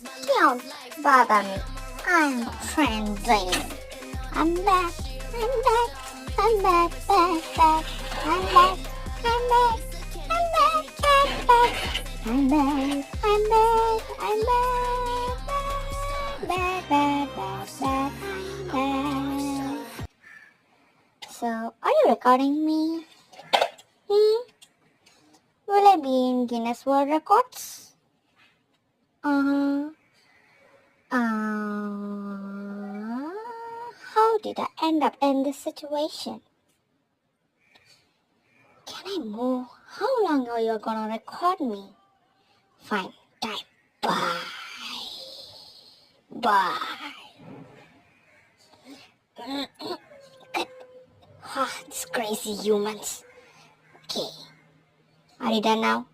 Don't bother me. I'm trending. I'm back. I'm back. I'm back. Back. I'm back. I'm back. I'm back. Back. I'm back. I'm back. I'm back. Back. Back. So, are you recording me? Will I be in Guinness World Records? How did I end up in this situation? Can I move? How long are you gonna record me? Fine, time. Bye. Bye. These crazy humans. Okay. Are you done now?